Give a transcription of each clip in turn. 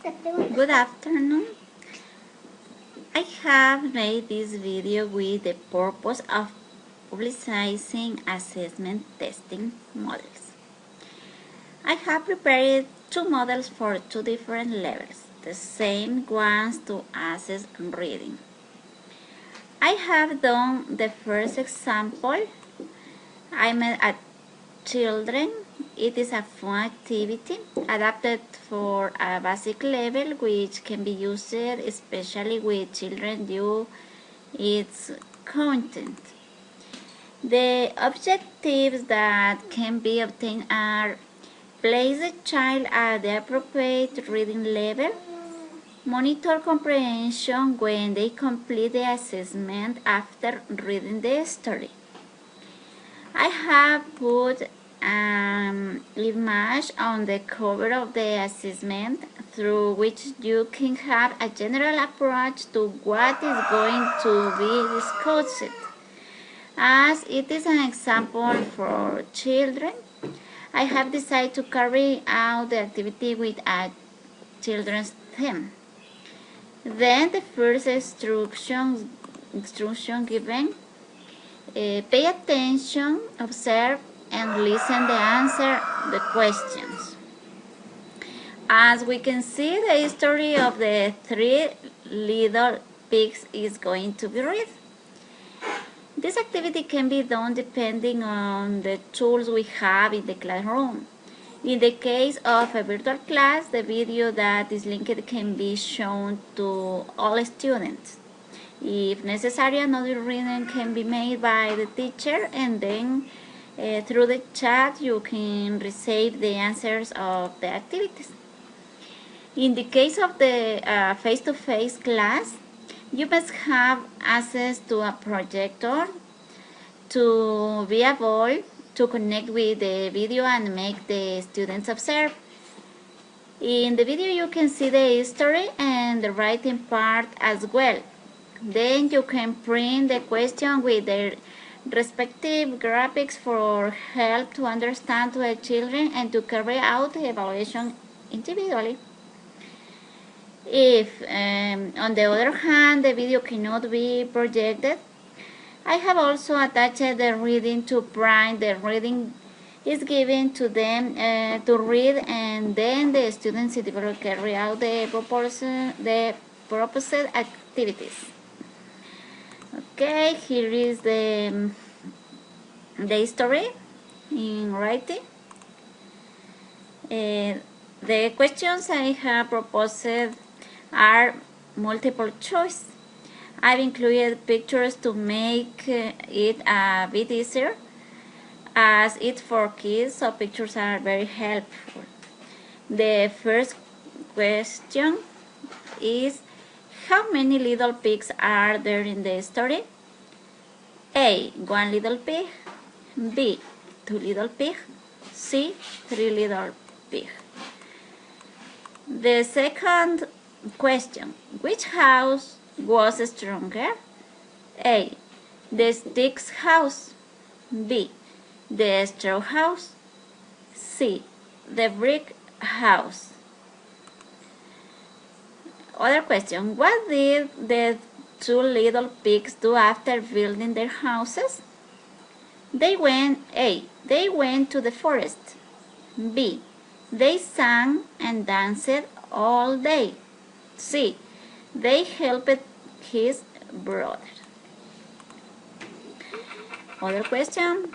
Good afternoon. I have made this video with the purpose of publicizing assessment testing models. I have prepared two models for two different levels, the same ones to assess reading. I have done the first example. I made a children. It is a fun activity adapted for a basic level which can be used especially with children due its content. The objectives that can be obtained are place the child at the appropriate reading level, monitor comprehension when they complete the assessment after reading the story. I have put an image on the cover of the assessment through which you can have a general approach to what is going to be discussed. As it is an example for children, I have decided to carry out the activity with a children's theme. Then the first instruction given, pay attention, observe, and listen to answer the questions. As we can see, the story of the three little pigs is going to be read. This activity can be done depending on the tools we have in the classroom. In the case of a virtual class, the video that is linked can be shown to all students. If necessary, another reading can be made by the teacher, and then through the chat you can receive the answers of the activities. In the case of the face-to-face class, you must have access to a projector to be able to connect with the video and make the students observe. In the video you can see the history and the writing part as well. Then you can print the question with their respective graphics for help to understand to the children and to carry out the evaluation individually. If, on the other hand, the video cannot be projected, I have also attached the reading to print. The reading is given to them to read, and then the students will carry out the proposed activities. Okay, here is the story in writing. The questions I have proposed are multiple choice. I've included pictures to make it a bit easier, as it's for kids, so pictures are very helpful. The first question is, how many little pigs are there in the story? A. One little pig. B. Two little pigs. C. Three little pigs. The second question, which house was stronger? A. The sticks house. B. The straw house. C. The brick house. Other question, what did the two little pigs do after building their houses? They went to the forest. B. They sang and danced all day. C. They helped his brother. Other question,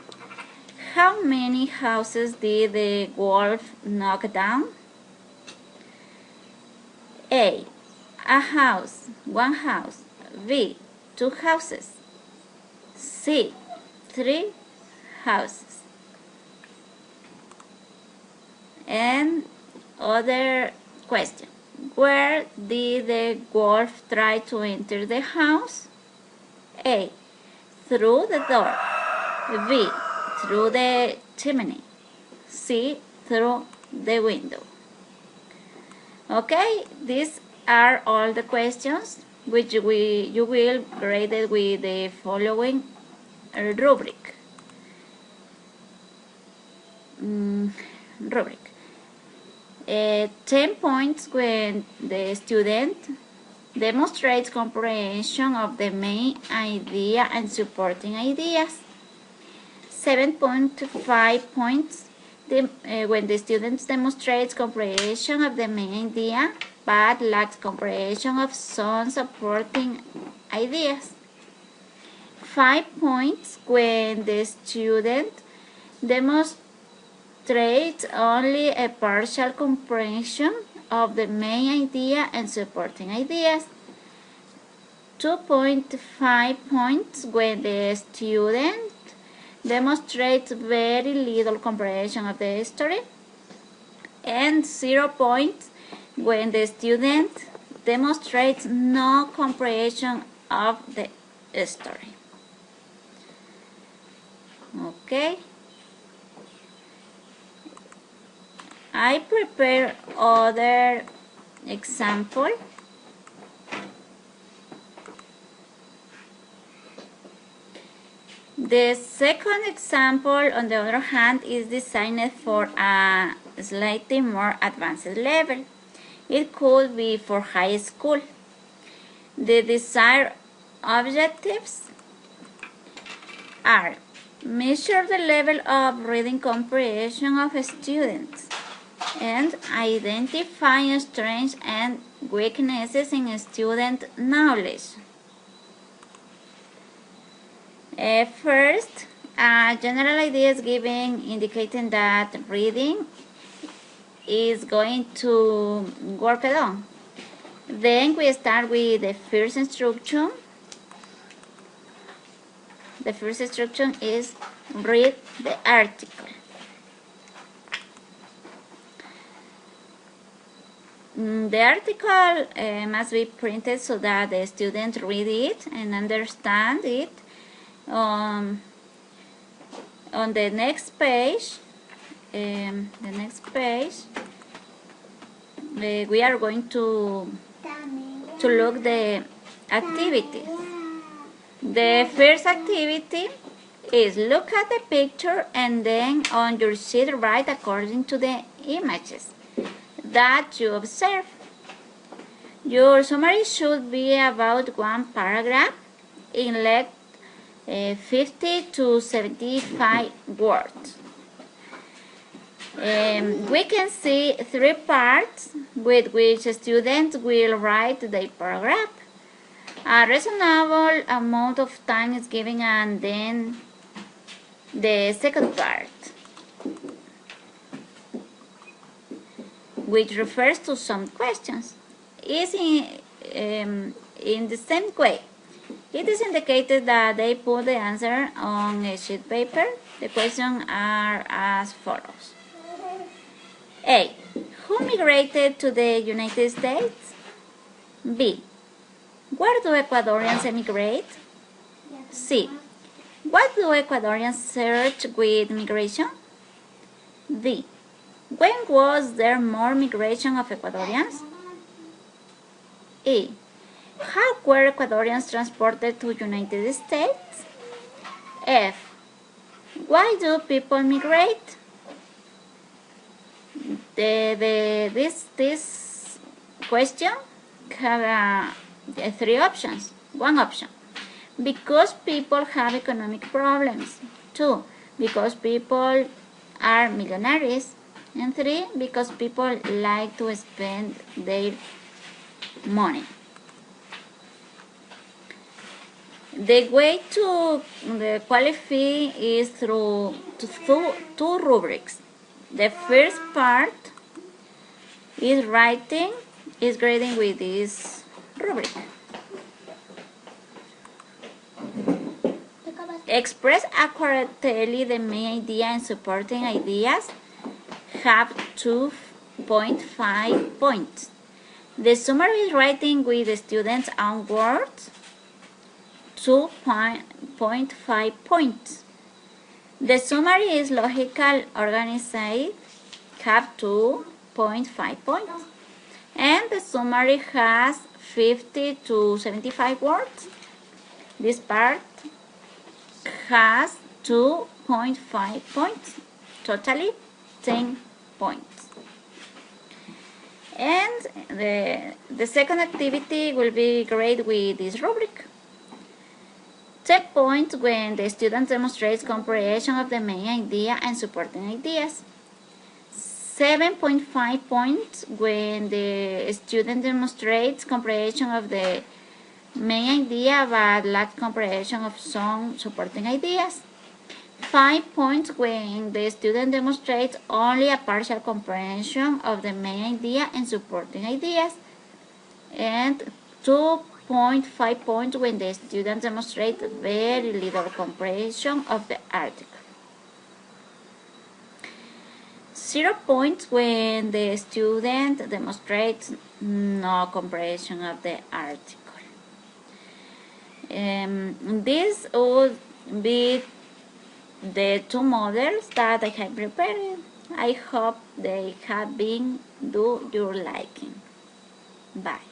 how many houses did the wolf knock down? A. A house, one house. B. Two houses. C. Three houses. And other question, where did the wolf try to enter the house? A. Through the door. B. Through the chimney. C. Through the window. Okay, these are all the questions which you will grade it with the following rubric. 10 points when the student demonstrates comprehension of the main idea and supporting ideas. 7.5 points when the student demonstrates comprehension of the main idea but lacks comprehension of some supporting ideas. 5 points when the student demonstrates only a partial comprehension of the main idea and supporting ideas. 2.5 points when the student demonstrates very little comprehension of the story. And 0 points when the student demonstrates no comprehension of the story. Okay. I prepare other example. The second example, on the other hand, is designed for a slightly more advanced level. It could be for high school. The desired objectives are: measure the level of reading comprehension of students and identify strengths and weaknesses in student knowledge. First, a general idea is given indicating that reading is going to work alone. Then we start with the first instruction. The first instruction is read the article. The article must be printed so that the student read it and understand it. On the next page, we are going to look the activities. The first activity is look at the picture and then on your sheet write according to the images that you observe. Your summary should be about one paragraph in length, 50 to 75 words. We can see 3 parts with which students will write their paragraph. A reasonable amount of time is given, and then the second part, which refers to some questions, is in the same way. It is indicated that they put the answer on a sheet paper. The questions are as follows. A. Who migrated to the United States? B. Where do Ecuadorians emigrate? C. What do Ecuadorians search with migration? D. When was there more migration of Ecuadorians? E. How were Ecuadorians transported to United States? F. Why do people migrate? This question have 3 options. 1 option: because people have economic problems. 2. Because people are millionaires. And 3. Because people like to spend their money. The way to qualify is through 2 rubrics. The first part is grading with this rubric. Express accurately the main idea and supporting ideas, have 2.5 points. The summary writing with the students' own words, 2.5 points. The summary is logical organized, have 2.5 points. And the summary has 50 to 75 words. This part has 2.5 points. Totally 10 points. And the second activity will be graded with this rubric. 10 points when the student demonstrates comprehension of the main idea and supporting ideas. 7.5 points when the student demonstrates comprehension of the main idea but lacks comprehension of some supporting ideas. 5 points when the student demonstrates only a partial comprehension of the main idea and supporting ideas. And 2.5 points when the student demonstrates very little comprehension of the article. 0 points when the student demonstrates no comprehension of the article. This would be the two models that I have prepared. I hope they have been to your liking. Bye.